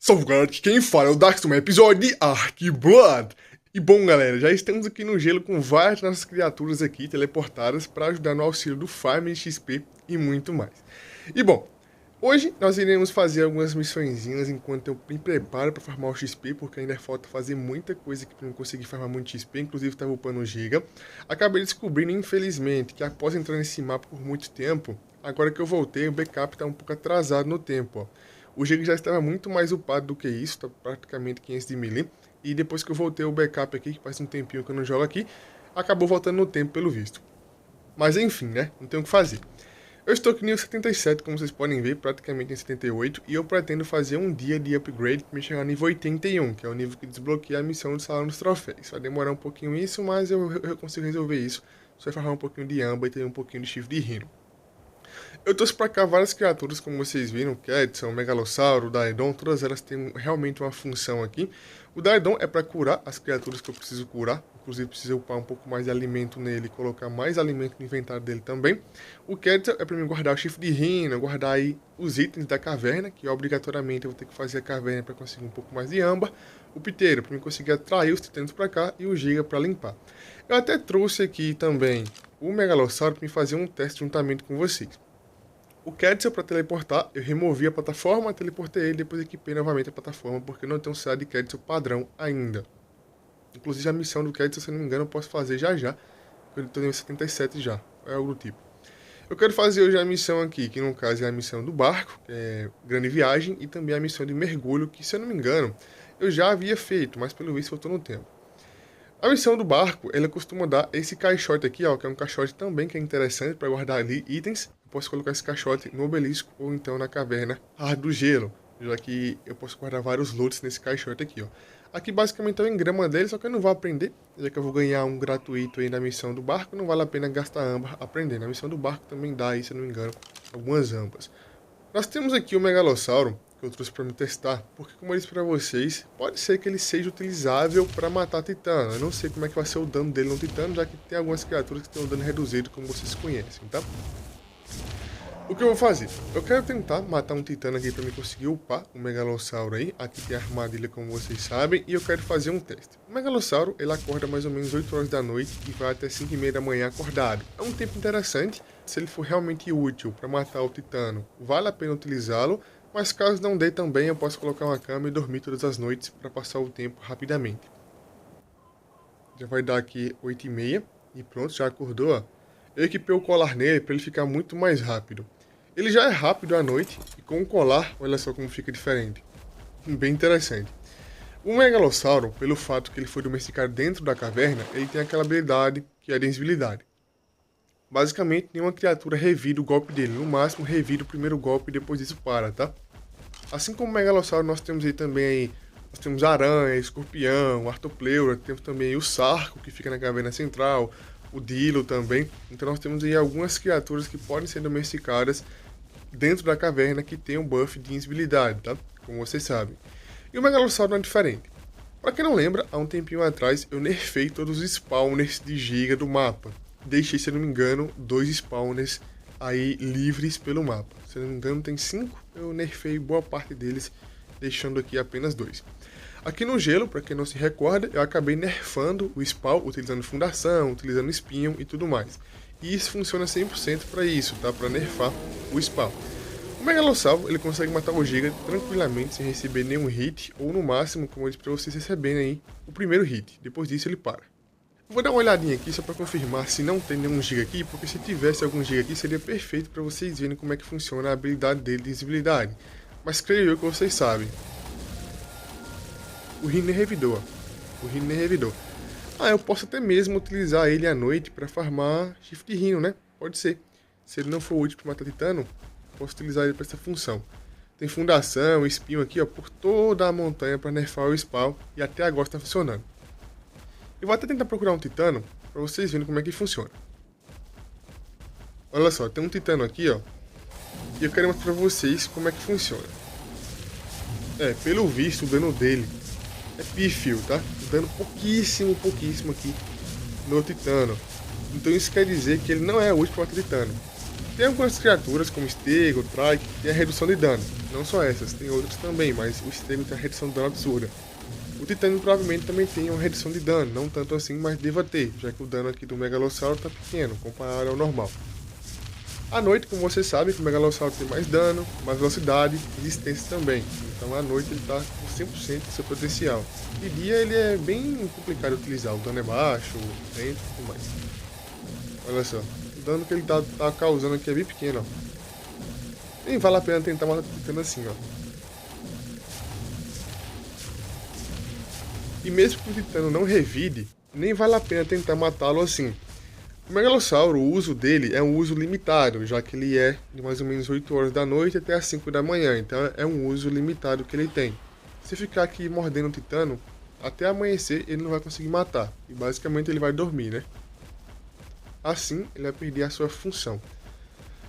Salve galera, aqui quem fala é o Dax, um episódio de Ark Blood. E bom galera, já estamos aqui no gelo com várias nossas criaturas aqui teleportadas para ajudar no auxílio do farm de XP e muito mais. E bom, hoje nós iremos fazer algumas missõezinhas enquanto eu me preparo para farmar o XP, porque ainda falta fazer muita coisa aqui para não conseguir farmar muito XP, inclusive estava upando o Giga. Acabei descobrindo, infelizmente, que após entrar nesse mapa por muito tempo, agora que eu voltei, o backup está um pouco atrasado no tempo, ó. O Giga já estava muito mais upado do que isso, tá praticamente 500 de melee. E depois que eu voltei o backup aqui, que faz um tempinho que eu não jogo aqui, acabou voltando no tempo pelo visto. Mas enfim, né? Não tem o que fazer. Eu estou aqui no nível 77, como vocês podem ver, praticamente em 78. E eu pretendo fazer um dia de upgrade para me chegar no nível 81, que é o nível que desbloqueia a missão do Salão dos Troféus. Vai demorar um pouquinho isso, mas eu consigo resolver isso. Só farmar um pouquinho de amba e ter um pouquinho de chifre de rino. Eu trouxe pra cá várias criaturas, como vocês viram, Kedson, Megalossauro, Daedon, todas elas têm realmente uma função aqui. O Daedon é para curar as criaturas que eu preciso curar, inclusive preciso upar um pouco mais de alimento nele e colocar mais alimento no inventário dele também. O Kedson é para mim guardar o chifre de rino, guardar aí os itens da caverna, que obrigatoriamente eu vou ter que fazer a caverna para conseguir um pouco mais de âmbar. O Piteiro para mim conseguir atrair os titanos para cá e o Giga para limpar. Eu até trouxe aqui também o Megalossauro para me fazer um teste juntamente com vocês. O Kedson para teleportar, eu removi a plataforma, teleportei ele, depois equipei novamente a plataforma, porque eu não tenho um cidade de Kedson padrão ainda. Inclusive a missão do Kedson, se eu não me engano, eu posso fazer já, porque eu estou no nível 77 já, é algo do tipo. Eu quero fazer hoje a missão aqui, que no caso é a missão do barco, que é grande viagem, e também a missão de mergulho, que se eu não me engano, eu já havia feito, mas pelo visto faltou no tempo. A missão do barco, ela costuma dar esse caixote aqui, ó, que é um caixote também que é interessante para guardar ali itens. Eu posso colocar esse caixote no obelisco ou então na caverna do gelo, já que eu posso guardar vários lotes nesse caixote aqui, ó. Aqui basicamente é o engrama dele, só que eu não vou aprender, já que eu vou ganhar um gratuito aí na missão do barco, não vale a pena gastar âmbar aprendendo. A missão do barco também dá aí, se eu não me engano, algumas âmbas. Nós temos aqui o Megalossauro, que eu trouxe para me testar, porque como eu disse para vocês, pode ser que ele seja utilizável para matar titano. Eu não sei como é que vai ser o dano dele no titano, já que tem algumas criaturas que têm um dano reduzido, como vocês conhecem, tá? O que eu vou fazer? Eu quero tentar matar um titano aqui para me conseguir upar o Megalossauro aí. Aqui tem a armadilha, como vocês sabem, e eu quero fazer um teste. O Megalossauro, ele acorda mais ou menos 8 horas da noite e vai até 5 e meia da manhã acordado. É um tempo interessante. Se ele for realmente útil para matar o titano, vale a pena utilizá-lo. Mas caso não dê também, eu posso colocar uma cama e dormir todas as noites para passar o tempo rapidamente. Já vai dar aqui 8 e meia e pronto, já acordou, ó. Eu equipei o colar nele para ele ficar muito mais rápido. Ele já é rápido à noite e com o colar, olha só como fica diferente. Bem interessante. O Megalossauro, pelo fato que ele foi domesticado dentro da caverna, ele tem aquela habilidade que é a invencibilidade. Basicamente, nenhuma criatura revida o golpe dele. No máximo, revida o primeiro golpe e depois disso para, tá? Assim como o Megalossauro, nós temos aí também aí, nós temos aranha, escorpião, artopleura, temos também o Sarco, que fica na caverna central, o Dilo também. Então nós temos aí algumas criaturas que podem ser domesticadas dentro da caverna que tem um buff de invincibilidade, tá? Como vocês sabem. E o Megalossauro não é diferente. Para quem não lembra, há um tempinho atrás eu nerfei todos os spawners de Giga do mapa. Deixei, se eu não me engano, 2 spawners aí livres pelo mapa. Se eu não me engano tem 5, eu nerfei boa parte deles, deixando aqui apenas 2. Aqui no gelo, para quem não se recorda, eu acabei nerfando o spawn, utilizando fundação, utilizando espinho e tudo mais. E isso funciona 100% para isso, tá? Para nerfar o spawn. O Megalossauro, ele consegue matar o Giga tranquilamente, sem receber nenhum hit, ou no máximo, como eu disse para vocês receberem aí, o primeiro hit. Depois disso ele para. Vou dar uma olhadinha aqui só para confirmar se não tem nenhum Giga aqui, porque se tivesse algum Giga aqui seria perfeito para vocês verem como é que funciona a habilidade dele de invisibilidade. Mas creio eu que vocês sabem. O Rino revidou, ó. O Rino revidou. Ah, eu posso até mesmo utilizar ele à noite para farmar chifre de Rino, né? Pode ser. Se ele não for útil para matar titano, posso utilizar ele para essa função. Tem fundação, espinho aqui, ó, por toda a montanha para nerfar o spawn e até agora está funcionando. Eu vou até tentar procurar um titano para vocês verem como é que funciona. Olha só, tem um titano aqui, ó. E eu quero mostrar para vocês como é que funciona. Pelo visto o dano dele é pífio, tá? Dano pouquíssimo aqui no titano. Então isso quer dizer que ele não é útil para matar titano. Tem algumas criaturas, como Stego, Trike, que tem a redução de dano. Não só essas, tem outras também, mas o Stego tem a redução de dano absurda. O Titânio provavelmente também tem uma redução de dano, não tanto assim, mas deva ter, já que o dano aqui do Megalossauro está pequeno, comparado ao normal. À noite, como você sabe, o Megalossauro tem mais dano, mais velocidade e resistência também. Então à noite ele está com 100% do seu potencial. De dia ele é bem complicado de utilizar, o dano é baixo, lento e tudo mais. Olha só, o dano que ele tá causando aqui é bem pequeno, ó. Nem vale a pena tentar matar o Titânio assim, ó. E mesmo que o Titânio não revide, nem vale a pena tentar matá-lo assim. O Megalossauro, o uso dele é um uso limitado, já que ele é de mais ou menos 8 horas da noite até as 5 da manhã, então é um uso limitado que ele tem. Se ficar aqui mordendo o Titânio, até amanhecer ele não vai conseguir matar, e basicamente ele vai dormir, né? Assim, ele vai perder a sua função.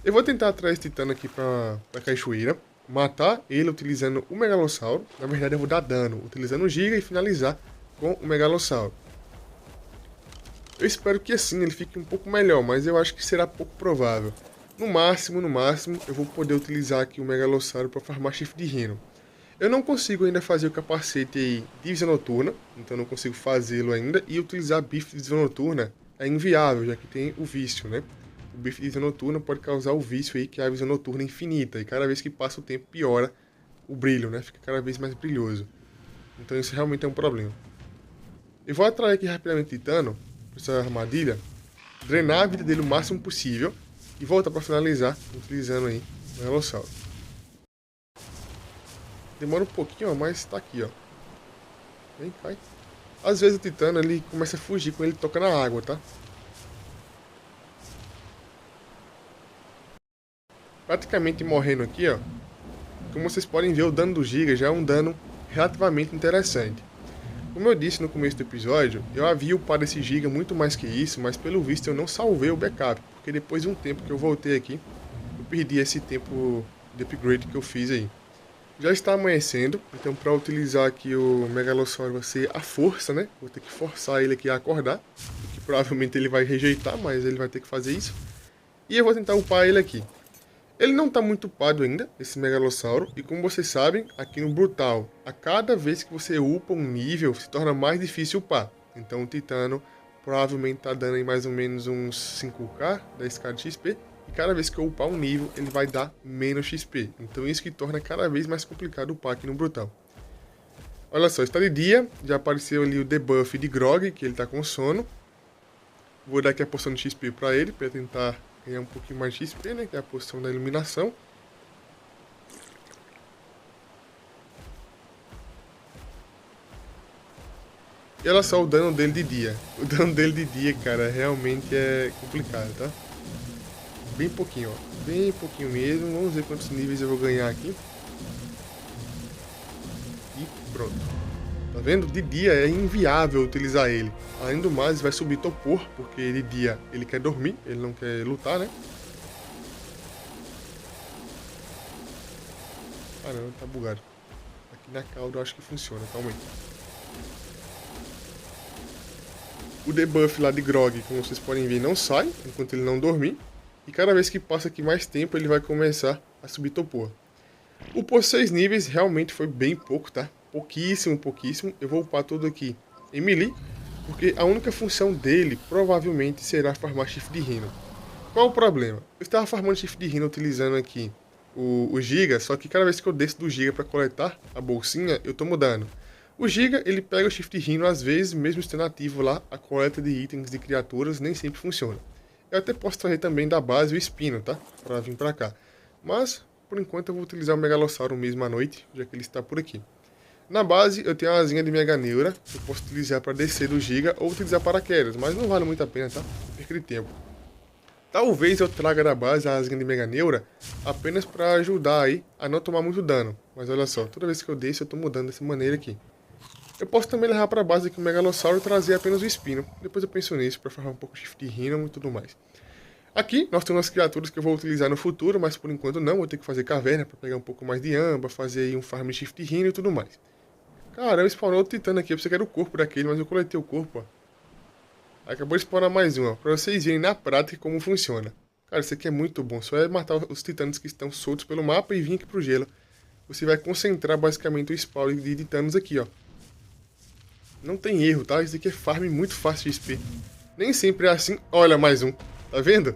Eu vou tentar atrair esse Titânio aqui pra cachoeira, matar ele utilizando o Megalossauro. Na verdade eu vou dar dano, utilizando o Giga e finalizar com o Megalossauro. Eu espero que assim ele fique um pouco melhor, mas eu acho que será pouco provável. No máximo, eu vou poder utilizar aqui o Megalossauro para farmar chifre de rino. Eu não consigo ainda fazer o capacete aí de visão noturna, então não consigo fazê-lo ainda, e utilizar bife de visão noturna é inviável, já que tem o vício, né? O bife de visão noturna pode causar o vício aí, que é a visão noturna infinita, e cada vez que passa o tempo piora o brilho, né? Fica cada vez mais brilhoso. Então isso realmente é um problema. Eu vou atrair aqui rapidamente o Titano, essa armadilha, drenar a vida dele o máximo possível e voltar para finalizar utilizando aí o Megalossauro. Demora um pouquinho, mas tá aqui, ó. Vem, cai. Às vezes o Titano ele começa a fugir quando ele toca na água, tá? Praticamente morrendo aqui, ó. Como vocês podem ver, o dano do Giga já é um dano relativamente interessante. Como eu disse no começo do episódio, eu havia upado esse Giga muito mais que isso, mas pelo visto eu não salvei o backup, porque depois de um tempo que eu voltei aqui, eu perdi esse tempo de upgrade que eu fiz aí. Já está amanhecendo, então para utilizar aqui o Megalossauro vai ser a força, né? Vou ter que forçar ele aqui a acordar, que provavelmente ele vai rejeitar, mas ele vai ter que fazer isso. E eu vou tentar upar ele aqui. Ele não está muito upado ainda, esse Megalossauro, e como vocês sabem, aqui no Brutal, a cada vez que você upa um nível, se torna mais difícil upar. Então o Titano provavelmente está dando aí mais ou menos uns 5k, 10k de XP, e cada vez que eu upar um nível, ele vai dar menos XP. Então isso que torna cada vez mais complicado upar aqui no Brutal. Olha só, está de dia, já apareceu ali o debuff de Grog, que ele está com sono. Vou dar aqui a poção de XP para ele, para tentar ganhar um pouquinho mais de XP, né? Que é a posição da iluminação. E olha só o dano dele de dia. O dano dele de dia, cara, realmente é complicado, tá? Bem pouquinho, ó. Bem pouquinho mesmo. Vamos ver quantos níveis eu vou ganhar aqui. E pronto. Tá vendo? De dia é inviável utilizar ele. Além do mais, vai subir topor, porque de dia ele quer dormir, ele não quer lutar, né? Ah não, tá bugado. Aqui na cauda eu acho que funciona, calma aí. O debuff lá de Grog, como vocês podem ver, não sai enquanto ele não dormir. E cada vez que passa aqui mais tempo, ele vai começar a subir topor. Upou 6 níveis, realmente foi bem pouco, tá? Pouquíssimo, pouquíssimo. Eu vou upar tudo aqui em melee, porque a única função dele provavelmente será farmar chifre de rino. Qual o problema? Eu estava farmando chifre de rino utilizando aqui o Giga, só que cada vez que eu desço do Giga para coletar a bolsinha, eu tomo dano. O Giga, ele pega o chifre de rino às vezes, mesmo estando ativo lá, a coleta de itens de criaturas nem sempre funciona. Eu até posso trazer também da base o Espino, tá? Para vir para cá. Mas, por enquanto, eu vou utilizar o Megalossauro mesmo à noite, já que ele está por aqui. Na base, eu tenho uma asinha de Mega Neura, que eu posso utilizar para descer do Giga ou utilizar paraquedas, mas não vale muito a pena, tá? Perder tempo. Talvez eu traga da base a asinha de Mega Neura apenas para ajudar aí a não tomar muito dano. Mas olha só, toda vez que eu desço, eu estou mudando dessa maneira aqui. Eu posso também levar para a base aqui o Megalossauro e trazer apenas o Espino. Depois eu penso nisso para farmar um pouco de chifre de rino e tudo mais. Aqui nós temos as criaturas que eu vou utilizar no futuro, mas por enquanto não. Vou ter que fazer caverna para pegar um pouco mais de amba, fazer aí um farm de chifre de rino e tudo mais. Caramba, spawnou outro titã aqui. Eu pensei que era o corpo daquele, mas eu coletei o corpo, ó. Acabou de spawnar mais um, ó. Para vocês verem na prática como funciona. Cara, isso aqui é muito bom. Só é matar os titanos que estão soltos pelo mapa e vir aqui pro gelo. Você vai concentrar basicamente o spawn de titanos aqui, ó. Não tem erro, tá? Isso aqui é farm muito fácil de XP. Nem sempre é assim. Olha, mais um. Tá vendo?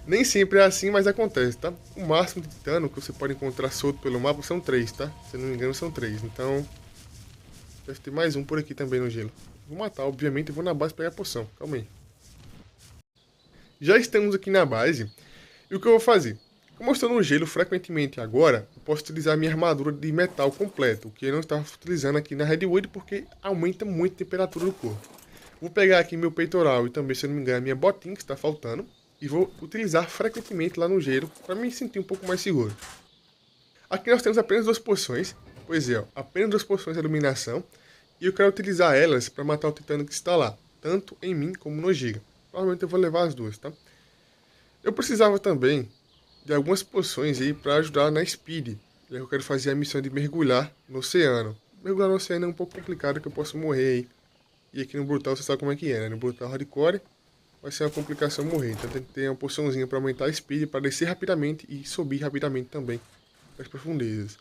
Nem sempre é assim, mas acontece, tá? O máximo de titano que você pode encontrar solto pelo mapa são 3, tá? Se eu não me engano, são 3. Então, deve ter mais um por aqui também no gelo. Vou matar, obviamente, e vou na base pegar a poção. Calma aí. Já estamos aqui na base. E o que eu vou fazer? Como eu estou no gelo frequentemente agora, eu posso utilizar minha armadura de metal completo, o que eu não estava utilizando aqui na Redwood, porque aumenta muito a temperatura do corpo. Vou pegar aqui meu peitoral e também, se eu não me engano, minha botinha que está faltando. E vou utilizar frequentemente lá no gelo, para me sentir um pouco mais seguro. Aqui nós temos apenas 2 poções, pois é, ó, apenas 2 poções de iluminação. E eu quero utilizar elas para matar o titano que está lá, tanto em mim como no Giga. Provavelmente eu vou levar as duas, tá? Eu precisava também de algumas poções aí para ajudar na Speed. Já que eu quero fazer a missão de mergulhar no oceano. Mergulhar no oceano é um pouco complicado, que eu posso morrer aí. E aqui no Brutal você sabe como é que é, né? No Brutal Hardcore vai ser uma complicação morrer. Então tem que ter uma poçãozinha para aumentar a Speed, para descer rapidamente e subir rapidamente também as profundezas.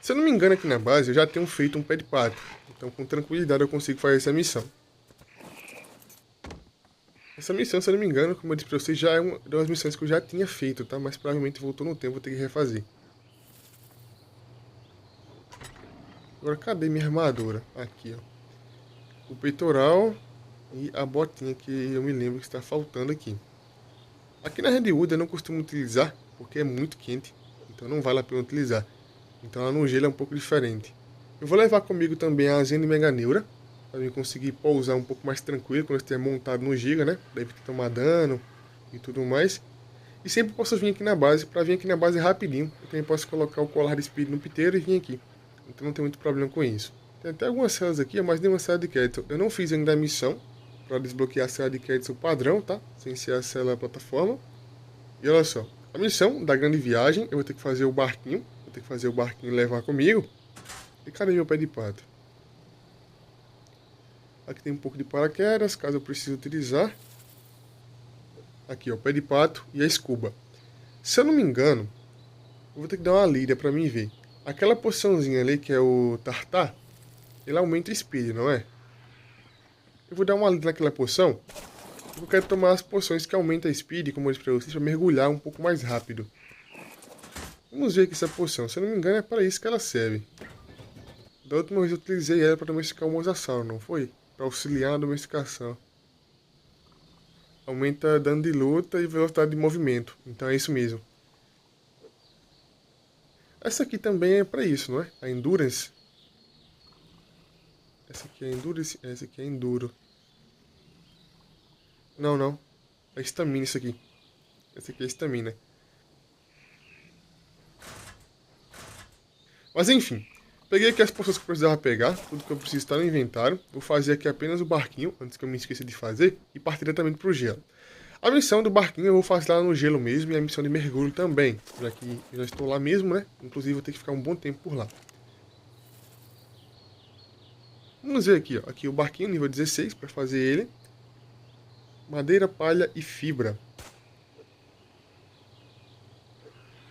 Se eu não me engano, aqui na base eu já tenho feito um pé de pato. Então com tranquilidade eu consigo fazer essa missão. Essa missão, se eu não me engano, como eu disse pra vocês, já é uma das missões que eu já tinha feito, tá? Mas provavelmente voltou no tempo, vou ter que refazer. Agora, cadê minha armadura? Aqui, ó. O peitoral e a botinha que eu me lembro que está faltando aqui. Aqui na Redwood eu não costumo utilizar, porque é muito quente. Então não vale a pena utilizar. Então lá no gelo é um pouco diferente. Eu vou levar comigo também a asinha de Meganeura, para eu conseguir pousar um pouco mais tranquilo quando eu estiver montado no Giga, né? Deve ter tomar dano e tudo mais. E sempre posso vir aqui na base, para vir aqui na base rapidinho. Eu também posso colocar o colar de speed no piteiro e vir aqui. Então não tem muito problema com isso. Tem até algumas celas aqui, mas nenhuma cela de Quetzal. Eu não fiz ainda a missão para desbloquear a cela de Quetzal padrão, tá? Sem ser a cela plataforma. E olha só, a missão da grande viagem, eu vou ter que fazer o barquinho. Vou ter que fazer o barquinho levar comigo. E cadê meu pé de pato? Aqui tem um pouco de paraquedas, caso eu precise utilizar. Aqui, ó, o pé de pato e a escuba. Se eu não me engano, eu vou ter que dar uma lida pra mim ver. Aquela poçãozinha ali, que é o tartar, ele aumenta o speed, não é? Eu vou dar uma lida naquela poção. Eu quero tomar as poções que aumentam a speed, como eu disse pra vocês, pra mergulhar um pouco mais rápido. Vamos ver aqui essa poção. Se eu não me engano, é para isso que ela serve. Da última vez eu utilizei ela para domesticar o mosasauro, não foi? Para auxiliar na domesticação. Aumenta dano de luta e velocidade de movimento. Então é isso mesmo. Essa aqui também é para isso, não é? A Endurance. Essa aqui é Endurance. Essa aqui é Enduro. Não, não. É Stamina isso aqui. Essa aqui é Stamina. Mas enfim. Peguei aqui as poções que eu precisava pegar, tudo que eu preciso está no inventário. Vou fazer aqui apenas o barquinho, antes que eu me esqueça de fazer, e partir diretamente para o gelo. A missão do barquinho eu vou fazer lá no gelo mesmo, e a missão de mergulho também, já que eu já estou lá mesmo, né? Inclusive vou ter que ficar um bom tempo por lá. Vamos ver aqui, ó. Aqui o barquinho, nível 16, para fazer ele. Madeira, palha e fibra.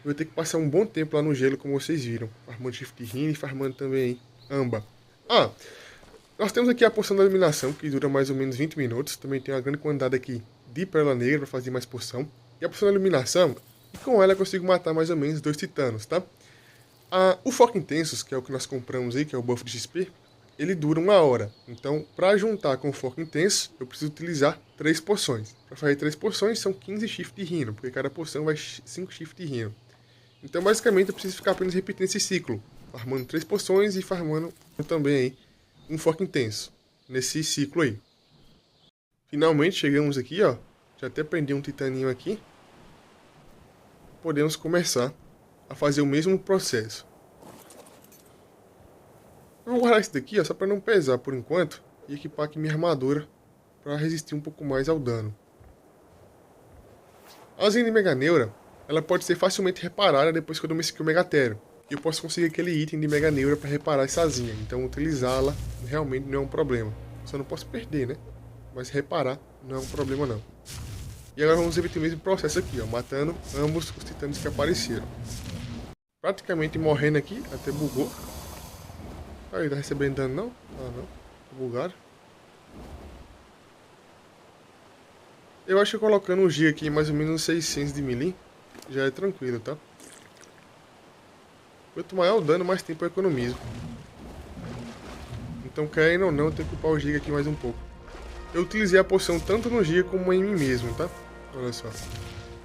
Vou ter que passar um bom tempo lá no gelo, como vocês viram. Farmando Shift Rune e farmando também Amba. Ah, nós temos aqui a poção da eliminação, que dura mais ou menos 20 minutos. Também tem uma grande quantidade aqui de pérola negra para fazer mais poção. E a poção da eliminação, e com ela eu consigo matar mais ou menos 2 titanos, tá? O Foco Intensos, que é o que nós compramos aí, que é o buff de XP, ele dura 1 hora. Então, para juntar com o Foco Intenso, eu preciso utilizar 3 poções. Para fazer 3 poções, são 15 Shift de Rhino, porque cada poção vai 5 Shift de Rhino. Então, basicamente, eu preciso ficar apenas repetindo esse ciclo. Farmando 3 poções e farmando também aí um foco intenso. Nesse ciclo aí. Finalmente, chegamos aqui, ó. Já até prendi um titaninho aqui. Podemos começar a fazer o mesmo processo. Eu vou guardar isso daqui, ó, só para não pesar por enquanto. E equipar aqui minha armadura para resistir um pouco mais ao dano. A asinha de Meganeura, ela pode ser facilmente reparada depois que eu domestiquei o Megatherium. E eu posso conseguir aquele item de Meganeura para reparar essa asinha. Então utilizá-la realmente não é um problema. Só não posso perder, né? mas reparar não é um problema não. E agora vamos repetir o mesmo processo aqui, ó, matando ambos os titãs que apareceram. Praticamente morrendo aqui, até bugou. Aí, tá recebendo dano não? Ah não, bugaram. Eu acho que colocando um G aqui mais ou menos 600 de melee já é tranquilo, tá? Quanto maior o dano, mais tempo eu economizo. Então, querendo ou não, eu tenho que upar o Giga aqui mais um pouco. Eu utilizei a poção tanto no Giga como em mim mesmo, tá? Olha só.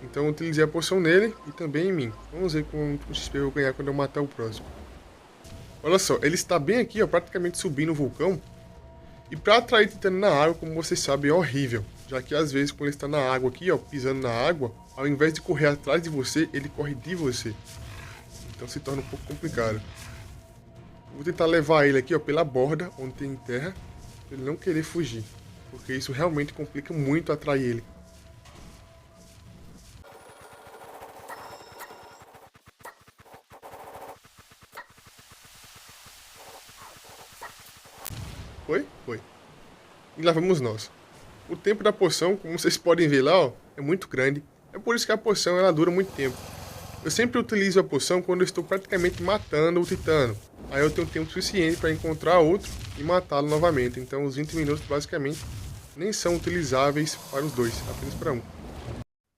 Então eu utilizei a poção nele e também em mim. Vamos ver quanto XP eu vou ganhar quando eu matar o próximo. Olha só, ele está bem aqui, ó, praticamente subindo o vulcão. E para atrair titã na água, como vocês sabem, é horrível. Já que às vezes quando ele está na água aqui, ó, pisando na água, ao invés de correr atrás de você, ele corre de você. Então se torna um pouco complicado. Vou tentar levar ele aqui, ó, pela borda, onde tem terra, pra ele não querer fugir. Porque isso realmente complica muito atrair ele. Foi? Foi. E lá vamos nós. O tempo da poção, como vocês podem ver lá, ó, é muito grande. É por isso que a poção ela dura muito tempo. Eu sempre utilizo a poção quando eu estou praticamente matando o titano. Aí eu tenho tempo suficiente para encontrar outro e matá-lo novamente. Então os 20 minutos basicamente nem são utilizáveis para os dois, apenas para um.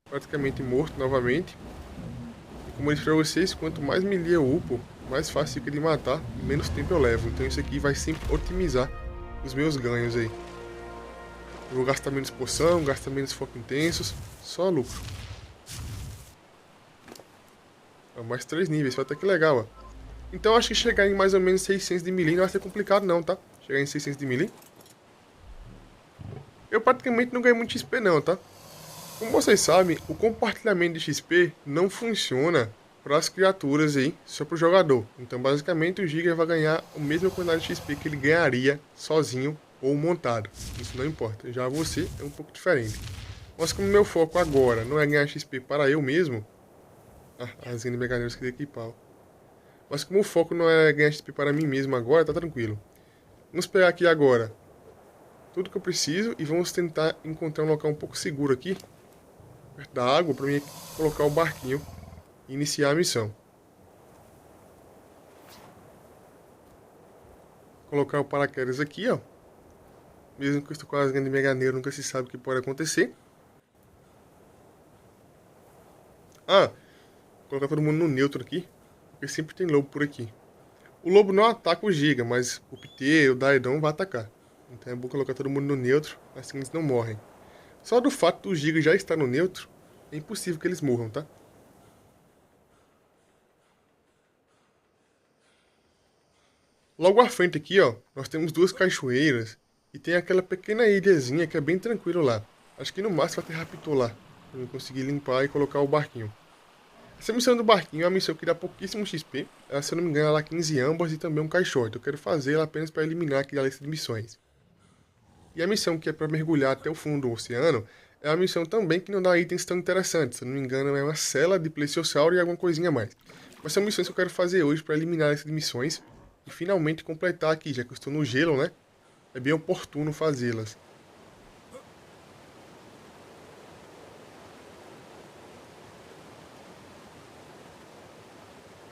Praticamente morto novamente. E como eu disse para vocês, quanto mais melee eu upo, mais fácil fica de matar e menos tempo eu levo. Então isso aqui vai sempre otimizar os meus ganhos aí. Eu vou gastar menos poção, gastar menos foco intensos, só lucro. Ó, mais 3 níveis, vai até que legal, ó. Então acho que chegar em mais ou menos 600 de melee não vai ser complicado não, tá? Chegar em 600 de melee. Eu praticamente não ganhei muito XP não, tá? Como vocês sabem, o compartilhamento de XP não funciona para as criaturas aí, só para o jogador. Então basicamente o Giga vai ganhar a mesma quantidade de XP que ele ganharia sozinho ou montado. Isso não importa, já você é um pouco diferente. Mas como meu foco agora não é ganhar XP para eu mesmo... Ah, as de Meganeiros que equipar. Mas como o foco não é ganhar XP para mim mesmo agora, tá tranquilo. Vamos pegar aqui agora tudo que eu preciso e vamos tentar encontrar um local um pouco seguro aqui, perto da água, para mim colocar o barquinho e iniciar a missão. Colocar o paraquedas aqui, ó. Mesmo que eu estou com as de Meganeiro, nunca se sabe o que pode acontecer. Ah, colocar todo mundo no neutro aqui, porque sempre tem lobo por aqui. O lobo não ataca o Giga, mas o Ptê, o Daedon vai atacar. Então é bom colocar todo mundo no neutro, assim eles não morrem. Só do fato do Giga já estar no neutro, é impossível que eles morram, tá? Logo à frente aqui, ó, nós temos duas cachoeiras e tem aquela pequena ilhazinha que é bem tranquilo lá. Acho que no máximo vai ter raptor lá, pra eu conseguir limpar e colocar o barquinho. Essa missão do barquinho é uma missão que dá pouquíssimo XP. Ela, se eu não me engano, ela dá 15 ambas e também um caixote. Eu quero fazer ela apenas para eliminar aqui da lista de missões. E a missão que é para mergulhar até o fundo do oceano é uma missão também que não dá itens tão interessantes. Se eu não me engano, é uma cela de plesiosauro e alguma coisinha a mais. Mas são missões que eu quero fazer hoje para eliminar essas missões e finalmente completar aqui, já que eu estou no gelo, né? É bem oportuno fazê-las.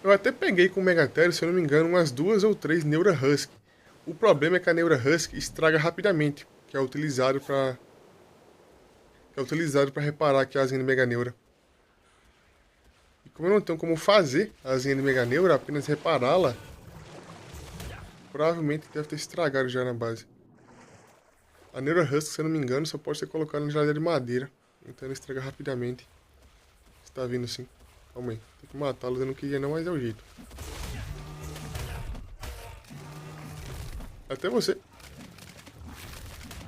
Eu até peguei com o Megatherium, se eu não me engano, umas 2 ou 3 Neura Husky. O problema é que a Neura Husky estraga rapidamente, que é utilizado para reparar aqui a asinha de Mega Neura. E como eu não tenho como fazer a asinha de Mega Neura, apenas repará-la, provavelmente deve ter estragado já na base. A Neura Husky, se eu não me engano, só pode ser colocada na geladeira de madeira, então ela estraga rapidamente. Está vindo sim. Calma aí, tem que matá-los, eu não queria não, mas é o jeito. Até você.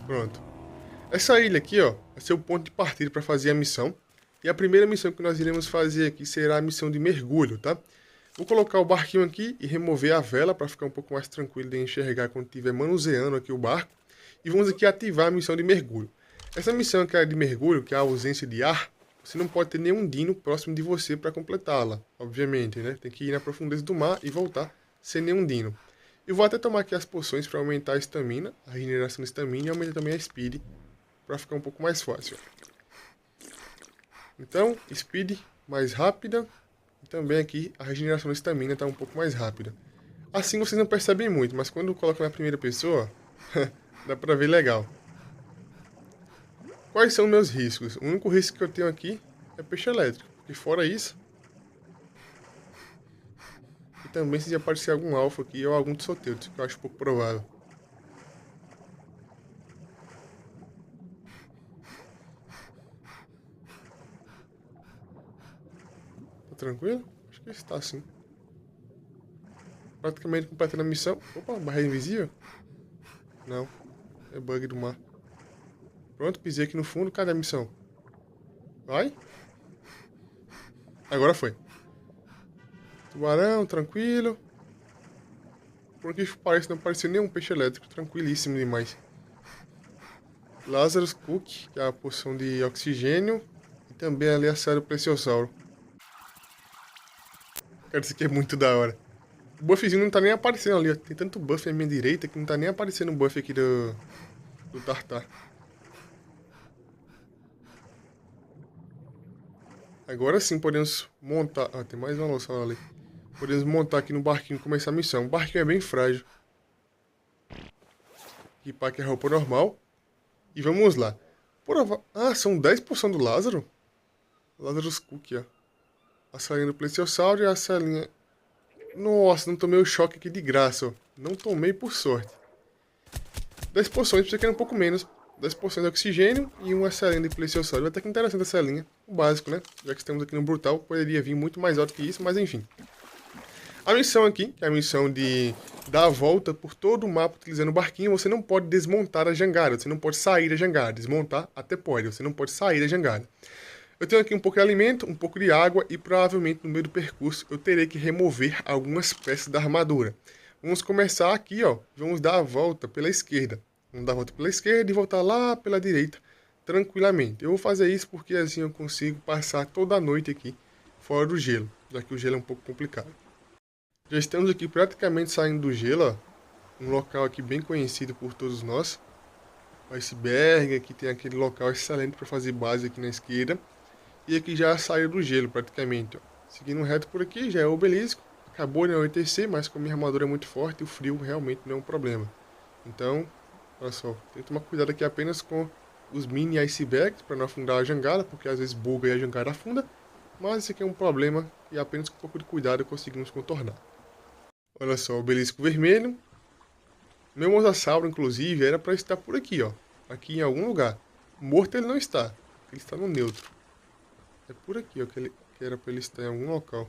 Pronto. Essa ilha aqui, ó, vai ser o ponto de partida para fazer a missão. E a primeira missão que nós iremos fazer aqui será a missão de mergulho, tá? Vou colocar o barquinho aqui e remover a vela para ficar um pouco mais tranquilo de enxergar quando estiver manuseando aqui o barco. E vamos aqui ativar a missão de mergulho. Essa missão aqui de mergulho, que é a ausência de ar, você não pode ter nenhum dino próximo de você para completá-la, obviamente, né? Tem que ir na profundeza do mar e voltar sem nenhum dino. Eu vou até tomar aqui as poções para aumentar a estamina, a regeneração de estamina e aumentar também a speed para ficar um pouco mais fácil. Então, speed mais rápida. E também aqui a regeneração da estamina está um pouco mais rápida. Assim vocês não percebem muito, mas quando coloca na primeira pessoa, dá pra ver legal. Quais são meus riscos? O único risco que eu tenho aqui é peixe elétrico. Porque fora isso... E também se aparecer algum alfa aqui ou algum de sorteio, que eu acho pouco provável. Tá tranquilo? Acho que está sim. Praticamente completando a missão. Opa, barreira invisível? Não, é bug do mar. Pronto, pisei aqui no fundo. Cadê a missão? Vai? Agora foi. Tubarão, tranquilo. Por aqui parece não apareceu nenhum peixe elétrico. Tranquilíssimo demais. Lazarus Cook, que é a poção de oxigênio. E também ali a série Plesiosauro. Cara, isso aqui é muito da hora. O buffzinho não tá nem aparecendo ali, ó. Tem tanto buff à minha direita que não tá nem aparecendo o buff aqui do Tartar. Agora sim podemos montar... Ah, tem mais uma loção ali. Podemos montar aqui no barquinho e começar a missão. O barquinho é bem frágil. Equipar aqui a roupa normal. E vamos lá. Ah, são 10% do Lázaro? Lazarus Cook, ó. A salinha do Plesiosauro e a salinha... Nossa, não tomei o choque aqui de graça, ó. Não tomei por sorte. 10 poções, precisa querer um pouco menos. 10 poções de oxigênio e uma salinha de Plesiosauro. Até que interessante essa linha. O básico, né? Já que estamos aqui no Brutal, poderia vir muito mais alto que isso, mas enfim. A missão aqui, que é a missão de dar a volta por todo o mapa utilizando o barquinho, você não pode desmontar a jangada. Você não pode sair da jangada. Desmontar até pode, você não pode sair da jangada. Eu tenho aqui um pouco de alimento, um pouco de água e provavelmente no meio do percurso eu terei que remover algumas peças da armadura. Vamos começar aqui, ó. Vamos dar a volta pela esquerda. Vamos dar a volta pela esquerda e voltar lá pela direita tranquilamente. Eu vou fazer isso porque assim eu consigo passar toda a noite aqui fora do gelo, já que o gelo é um pouco complicado. Já estamos aqui praticamente saindo do gelo, ó. Um local aqui bem conhecido por todos nós. O iceberg, aqui tem aquele local excelente para fazer base aqui na esquerda. E aqui já saiu do gelo praticamente, ó. Seguindo reto por aqui, já é o obelisco. Acabou de anoitecer, mas como minha armadura é muito forte, o frio realmente não é um problema. Então, olha só, tem que tomar cuidado aqui apenas com os mini icebergs para não afundar a jangada, porque às vezes buga e a jangada afunda. Mas esse aqui é um problema e apenas com um pouco de cuidado conseguimos contornar. Olha só, o obelisco vermelho. Meu mosasauro, inclusive, era para estar por aqui, ó. Aqui em algum lugar. Morto ele não está, ele está no neutro. É por aqui, ó, que era pra ele estar em algum local.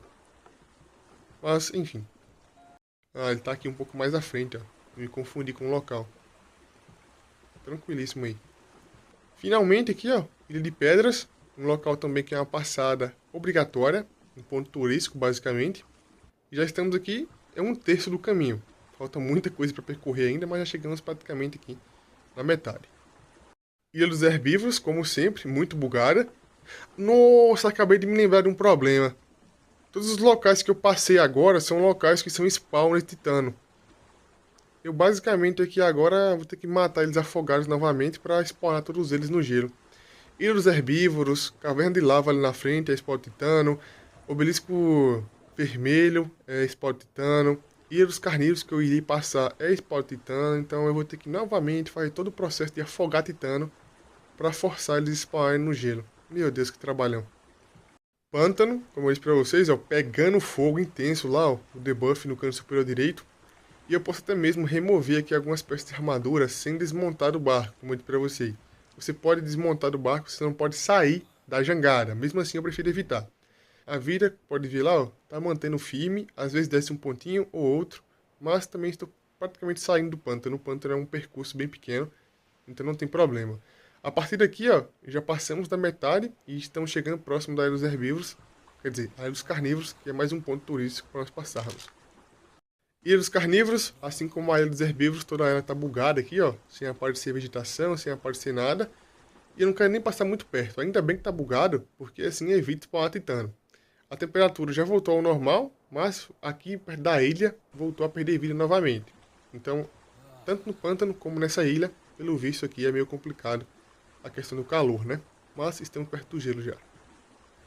Mas, enfim. Ah, ele tá aqui um pouco mais à frente, ó. Eu me confundi com o local. Tranquilíssimo aí. Finalmente aqui, ó, Ilha de Pedras. Um local também que é uma passada obrigatória. Um ponto turístico, basicamente. E já estamos aqui, é um terço do caminho. Falta muita coisa para percorrer ainda, mas já chegamos praticamente aqui na metade. Ilha dos Herbívoros, como sempre, muito bugada. Nossa, acabei de me lembrar de um problema. Todos os locais que eu passei agora são locais que são spawners de titano. Eu basicamente aqui agora vou ter que matar eles afogados novamente para spawnar todos eles no gelo. Ilha dos Herbívoros, Caverna de Lava ali na frente, é spawn de titano. Obelisco Vermelho, é spawn de titano. Ilha dos Carnívoros que eu irei passar é spawn de titano. Então eu vou ter que novamente fazer todo o processo de afogar titano para forçar eles a spawnarem no gelo. Meu Deus, que trabalhão. Pântano, como eu disse pra vocês, ó, pegando fogo intenso lá, ó, o debuff no canto superior direito. E eu posso até mesmo remover aqui algumas peças de armadura sem desmontar do barco, como eu disse pra vocês. Você pode desmontar do barco, você não pode sair da jangada. Mesmo assim, eu prefiro evitar. A vida, pode ver lá, ó, tá mantendo firme. Às vezes desce um pontinho ou outro. Mas também estou praticamente saindo do pântano. O pântano é um percurso bem pequeno, então não tem problema. A partir daqui, ó, já passamos da metade e estamos chegando próximo da Ilha dos Herbívoros. Quer dizer, a Ilha dos Carnívoros, que é mais um ponto turístico para nós passarmos. Ilha dos Carnívoros, assim como a Ilha dos Herbívoros, toda ela está bugada aqui, ó, sem aparecer vegetação, sem aparecer nada. E eu não quero nem passar muito perto. Ainda bem que está bugado, porque assim evita spawnar titano. A temperatura já voltou ao normal, mas aqui perto da ilha voltou a perder vida novamente. Então, tanto no pântano como nessa ilha, pelo visto aqui é meio complicado a questão do calor, né? Mas estamos perto do gelo já.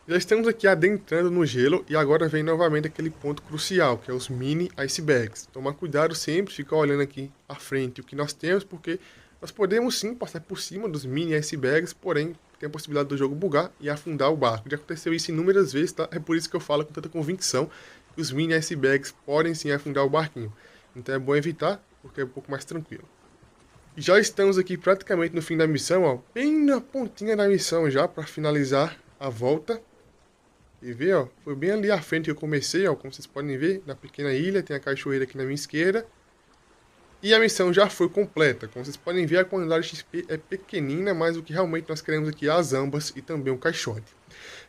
Já estamos aqui adentrando no gelo e agora vem novamente aquele ponto crucial, que é os mini icebergs. Tomar cuidado sempre, ficar olhando aqui à frente o que nós temos, porque nós podemos sim passar por cima dos mini icebergs, porém tem a possibilidade do jogo bugar e afundar o barco. Já aconteceu isso inúmeras vezes, tá? É por isso que eu falo com tanta convicção que os mini icebergs podem sim afundar o barquinho. Então é bom evitar, porque é um pouco mais tranquilo. E já estamos aqui praticamente no fim da missão, ó, bem na pontinha da missão já, para finalizar a volta. E ver, ó, foi bem ali à frente que eu comecei, ó, como vocês podem ver, na pequena ilha, tem a cachoeira aqui na minha esquerda. E a missão já foi completa. Como vocês podem ver, a quantidade de XP é pequenina, mas o que realmente nós queremos aqui é as ambas e também o caixote.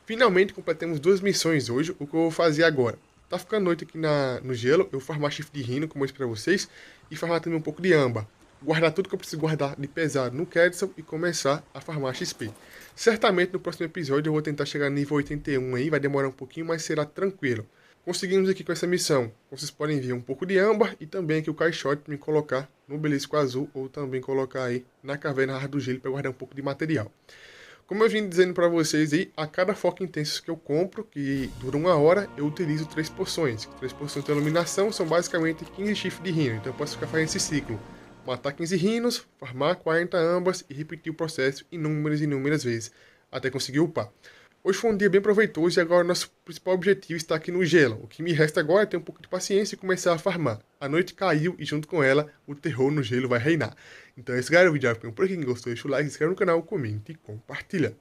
Finalmente completamos 2 missões hoje. O que eu vou fazer agora? Tá ficando noite aqui no gelo, eu vou farmar chifre de rino, como eu disse pra vocês, e farmar também um pouco de âmbar. Guardar tudo que eu preciso guardar de pesado no Kedson e começar a farmar XP. Certamente no próximo episódio eu vou tentar chegar no nível 81 aí, vai demorar um pouquinho, mas será tranquilo. Conseguimos aqui com essa missão, vocês podem ver um pouco de âmbar e também aqui o caixote para me colocar no belisco azul ou também colocar aí na caverna rara do gelo para guardar um pouco de material. Como eu vim dizendo para vocês aí, a cada foco intenso que eu compro, que dura 1 hora, eu utilizo 3 poções. 3 poções de iluminação são basicamente 15 chifres de rino, então eu posso ficar fazendo esse ciclo. Matar 15 rinos, farmar 40 ambas e repetir o processo inúmeras e inúmeras vezes, até conseguir upar. Hoje foi um dia bem proveitoso e agora nosso principal objetivo está aqui no gelo. O que me resta agora é ter um pouco de paciência e começar a farmar. A noite caiu e junto com ela, o terror no gelo vai reinar. Então esse galera, o vídeo ficou por aqui. Quem gostou, deixa o like, se inscreve no canal, comente e compartilha.